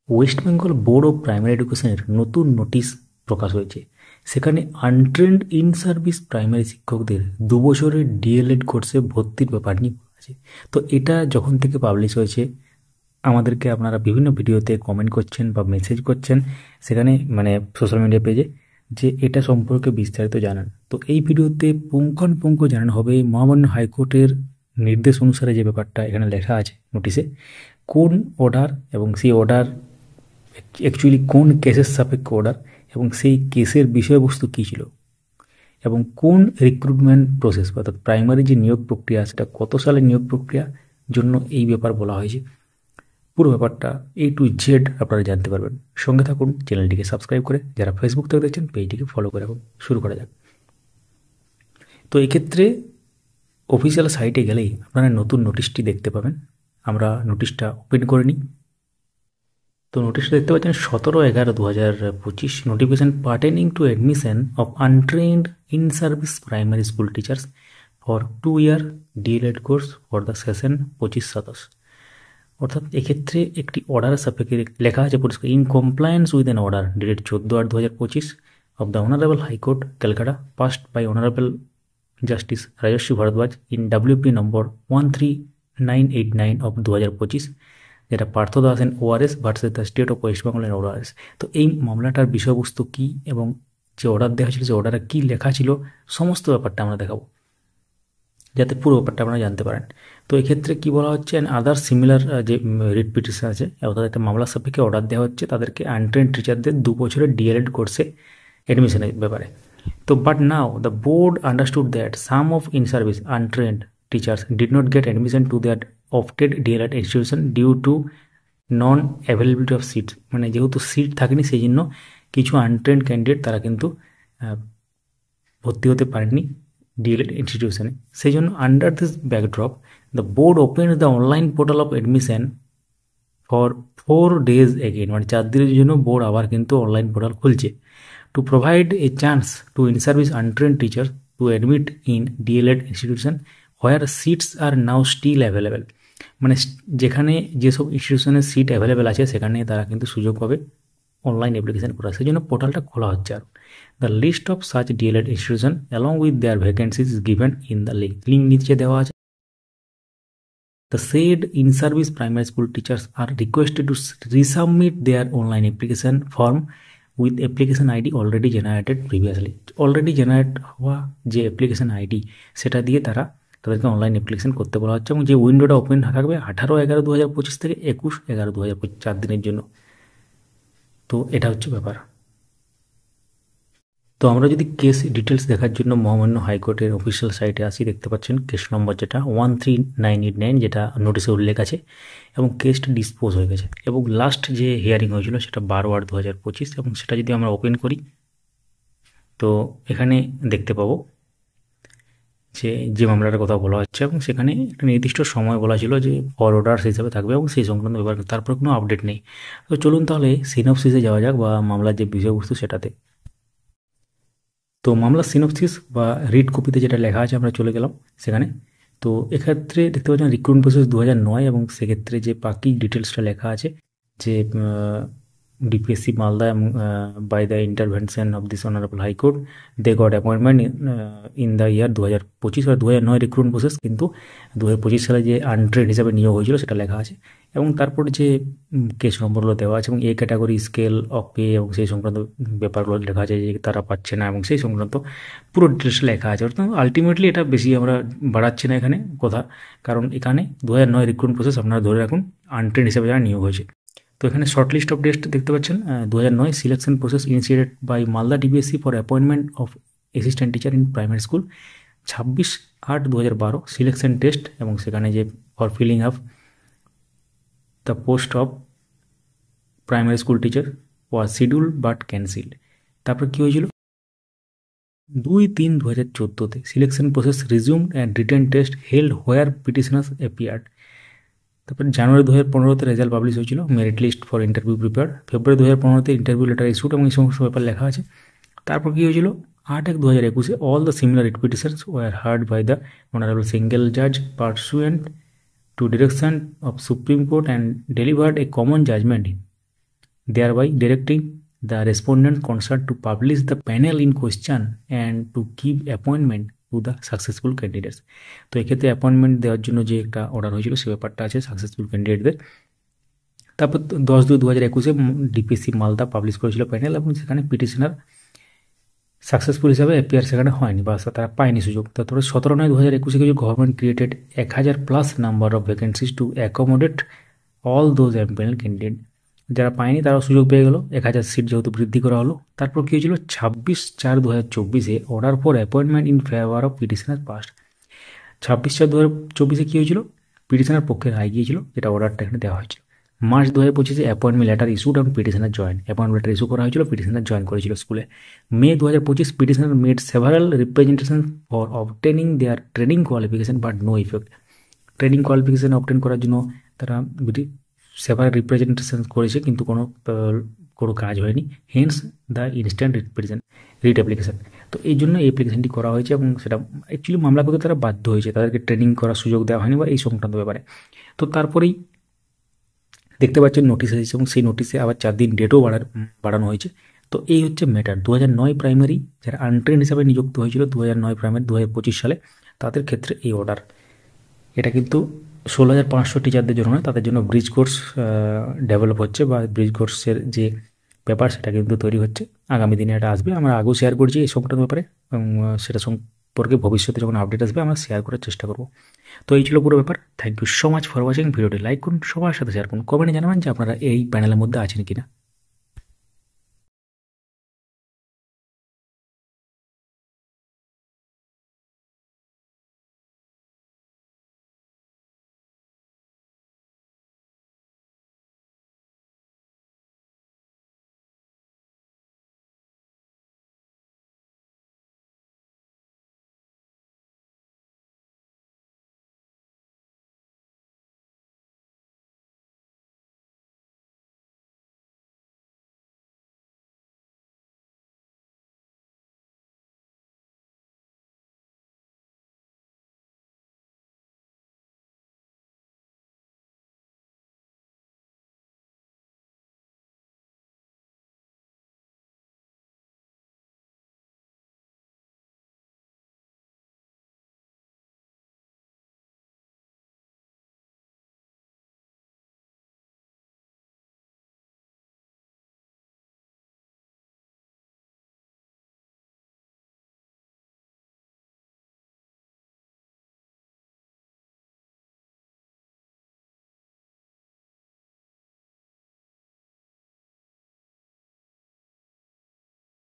West Bengal board of primary এডুকেশনের নতুন notice প্রকাশ হয়েছে। সেখানে আনট্রেন্ড ইন সার্ভিস প্রাইমারি শিক্ষকদের 2 বছরের ডিএলএড কোর্সে ভর্তির ব্যাপার নিয়ে বলা আছে। তো এটা যখন থেকে পাবলিশ হয়েছে, আমাদেরকে আপনারা বিভিন্ন ভিডিওতে কমেন্ট করছেন বা মেসেজ করছেন সেখানে, মানে সোশ্যাল মিডিয়া পেজে, যে এটা সম্পর্কে বিস্তারিত জানান। তো এই ভিডিওতে পুঙ্খানুপুঙ্খ জানানো হবে মহামান্য হাইকোর্টের নির্দেশ অনুসারে যে ব্যাপারটা এখানে লেখা আছে নোটিশে, কোন অর্ডার এবং সেই অর্ডার অ্যাকচুয়ালি কোন কেসের সাপেক্ষে অর্ডার, এবং সেই কেসের বিষয়বস্তু কী ছিল, এবং কোন রিক্রুটমেন্ট প্রসেস অর্থাৎ প্রাইমারি যে নিয়োগ প্রক্রিয়া সেটা কত সালে নিয়োগ প্রক্রিয়া জন্য এই ব্যাপার বলা হয়েছে। পুরো ব্যাপারটা A to Z আপনারা জানতে পারবেন। সঙ্গে থাকুন, চ্যানেলটিকে সাবস্ক্রাইব করে, যারা ফেসবুক থেকে দেখছেন পেজটিকে ফলো করে রাখুন। শুরু করা যাক। তো এক্ষেত্রে অফিসিয়াল সাইটে গেলেই আপনারা নতুন নোটিশটি দেখতে পাবেন। আমরা নোটিশটা ওপেন করে নিই। তো নোটিশটা দেখতে পাচ্ছেন 17/11/2025 notification pertaining to admission of untrained in service primary school teachers for 2-year DElEd course for the session 25-27। অর্থাৎ এক্ষেত্রে একটি অর্ডারের সাপেক্ষে লেখা আছে পরিষ্কার, in compliance with an order dated 14/8/2025 of the honourable high court Calcutta passed by honourable justice Rajarshi Bharadwaj in WP number 13989 of 2025, যেটা Partha Das and ORS versus the state of West Bengal and ORS। তো এই মামলাটার বিষয়বস্তু কী এবং যে অর্ডার দেওয়া ছিল সে অর্ডারে কী লেখা ছিল সমস্ত ব্যাপারটা আমরা দেখাবো, যাতে পুরো ব্যাপারটা আপনারা জানতে পারেন। তো এক্ষেত্রে কী বলা হচ্ছে, অ্যান্ড আদার সিমিলার যে রিট পিটিশন আছে, অর্থাৎ একটা মামলার সাপেক্ষে অর্ডার দেওয়া হচ্ছে তাদেরকে আনট্রেন্ড টিচারদের 2 বছরের ডিএলএড কোর্সে অ্যাডমিশনের ব্যাপারে। তো but now the board understood that some of in service untrained teachers did not get admission to that affiliated DElEd institution due to non availability of seat, মানে যেহেতু সিট থাকেনি সেই জন্য কিছু আনট্রেন্ড ক্যান্ডিডেট তারা কিন্তু ভর্তি হতে পারেনি ডিএলএড ইনস্টিটিউশনে। সেই জন্য under this backdrop the board open the online portal of admission for 4 days again, মানে 4 দিনের জন্য বোর্ড আবার কিন্তু অনলাইন পোর্টাল খুলছে to provide a chance to in service untrained teacher to admit in DElEd institution where seats are now still available, মানে যেখানে যেসব ইনস্টিটিউশনের seat available আছে সেখানে তারা কিন্তু সুযোগ পাবে অনলাইন অ্যাপ্লিকেশন করার। সেই জন্য পোর্টালটা খোলা হচ্ছে। আর the list of such DElEd institution along with their vacancies is given in the link নিচে দেওয়া আছে। The said in-service primary school teachers are requested to resubmit their online application form with application ID already generated previously. Already generate হওয়া যে application ID সেটা দিয়ে তাদেরকে online application করতে বলা হচ্ছে, এবং যে উইন্ডোটা ওপেন থাকবে 18/11/2025 থেকে 21/11/2025 4 দিনের জন্য। তো এটা হচ্ছে ব্যাপার। তো আমরা যদি কেস ডিটেলস দেখার জন্য মহামান্য হাইকোর্টের অফিসিয়াল সাইটে আসি, দেখতে পাচ্ছেন কেস নম্বর যেটা 13989, যেটা নোটিশে উল্লেখ আছে, এবং কেসটা ডিসপোজ হয়ে গেছে, এবং লাস্ট যে হিয়ারিং হয়েছিল সেটা 12/8/2025, এবং সেটা যদি আমরা ওপেন করি তো এখানে দেখতে পাবো যে মামলাটার কথা বলা হচ্ছে, এবং সেখানে একটা নির্দিষ্ট সময় বলা ছিল যে ফর অর্ডার্স হিসাবে থাকবে, এবং সেই সংক্রান্ত ব্যাপার তারপর কোনো আপডেট নেই। তো চলুন তাহলে সিনপসিসে যাওয়া যাক, বা মামলার যে বিষয়বস্তু সেটাতে। তো মামলার সিনপসিস বা রিড কপিতে যেটা লেখা আছে আমরা চলে গেলাম সেখানে। তো এক্ষেত্রে দেখতে পাচ্ছেন রিক্রুটমেন্ট প্রসেস 2009, এবং সেক্ষেত্রে যে বাকি ডিটেলসটা লেখা আছে যে ডিপিএসসি মালদা এবং by the intervention of this honourable high court they got appointment in the year 2025 আর 2009 রিক্রুটমেন্ট প্রসেস, কিন্তু 2025 সালে যে আনট্রেন্ড হিসাবে নিয়োগ হয়েছিল সেটা লেখা আছে, এবং তারপর যে কেস নম্বরগুলো দেওয়া আছে এবং A category scale of pay এবং সেই সংক্রান্ত ব্যাপারগুলো লেখা আছে যে তারা পাচ্ছে না, এবং সেই সংক্রান্ত পুরো ডিটেলসটা লেখা আছে। অর্থাৎ আলটিমেটলি এটা বেশি আমরা বাড়াচ্ছি না এখানে কথা, কারণ এখানে 2009 রিক্রুটমেন্ট প্রসেস আপনারা ধরে রাখুন আনট্রেন্ড হিসাবে যারা নিয়োগ হয়েছে। তো এখানে শর্ট লিস্ট অফ ডেটস দেখতে পাচ্ছেন 2009 selection process initiated by Malda DBSC for appointment of assistant teacher in primary school, 26/8/2012 selection test, এবং সেখানে যে for filling up the post of primary school teacher was schedule but cancelled. তারপর কী হয়েছিল 2/3/2014 selection process resumed and written test held where petitioners appeared. তারপর January 2015 result publish হয়েছিল, merit list for interview prepare, February 2015 interview letter issued, এবং এই সমস্ত ব্যাপার লেখা আছে। তারপর কী হয়েছিল 8/1/2021 all the similar writ petitions were heard by the honourable single জাজ pursuant to direction of Supreme Court and delivered a common judgment thereby directing the respondent concerned to publish the panel in question and to give appointment to the successful candidates. তো এক্ষেত্রে appointment দেওয়ার জন্য যে একটা order হয়েছিল সে ব্যাপারটা আছে successful ক্যান্ডিডেটদের। তারপর 10/2/2021 ডিপিএসসি মালদা পাবলিশ করেছিল প্যানেল, এবং সেখানে পিটিশনার সাকসেসফুল হিসাবে অ্যাপিয়ার সেখানে হয়নি বা তারা পায়নি সুযোগ। তারপরে 17/9/2021 কিছু government created 1000+ number of vacancies to accommodate all those empanel candidate. যারা পায়নি তারাও সুযোগ পেয়ে গেল, 1000 সিট যেহেতু বৃদ্ধি করা হলো। তারপর কী হয়েছিল 26/4/2024 order for appointment in favour of petitioner passed. 26/4/2024 কী হয়েছিল, পিটিশনার পক্ষে রায় গিয়েছিল, যেটা অর্ডারটা এখানে দেওয়া হয়েছিল। মার্চ 2025 অ্যাপয়েন্টমেন্ট লেটার ইস্যুড এবং petitioner join, appointment letter issue করা হয়েছিল, পিটিশনার জয়েন করেছিল স্কুলে। May 2025 petitioner made several representation for obtaining their training qualification but no effect. Training qualification obtain করার জন্য তারা সেভারাল রিপ্রেজেন্টেশন করেছে, কিন্তু কোনো কাজ হয়নি। Hence the instant writ application. তো এই জন্য এই অ্যাপ্লিকেশানটি করা হয়েছে, এবং সেটা অ্যাকচুয়ালি মামলা করতে তারা বাধ্য হয়েছে, তাদেরকে ট্রেনিং করার সুযোগ দেওয়া হয়নি বা এই সংক্রান্ত ব্যাপারে। তো তারপরেই দেখতে পাচ্ছেন নোটিশ এসেছে, এবং সেই নোটিশে আবার 4 দিন ডেটও বাড়ানো হয়েছে। তো এই হচ্ছে ম্যাটার। 2009 প্রাইমারি যারা আনট্রেন্ড হিসাবে নিযুক্ত হয়েছিল 2009 প্রাইমারি 2025 সালে, তাদের ক্ষেত্রে এই অর্ডার। এটা কিন্তু 16,500 টিচারদের জন্য নয়, তাদের জন্য ব্রিজ কোর্স ডেভেলপ হচ্ছে, বা ব্রিজ কোর্সের যে ব্যাপার সেটা কিন্তু তৈরি হচ্ছে। আগামী দিনে এটা আসবে, আমরা আগেও শেয়ার করছি এই সংক্রান্ত ব্যাপারে, এবং সেটা সম্পর্কে ভবিষ্যতে যখন আপডেট আসবে আমরা শেয়ার করার চেষ্টা করব। তো এই ছিল পুরো ব্যাপার। Thank you so much for watching. ভিডিওটি লাইক করুন, সবার সাথে শেয়ার করুন, কমেন্টে জানাবেন যে আপনারা এই প্যানেলের মধ্যে আছেন কিনা।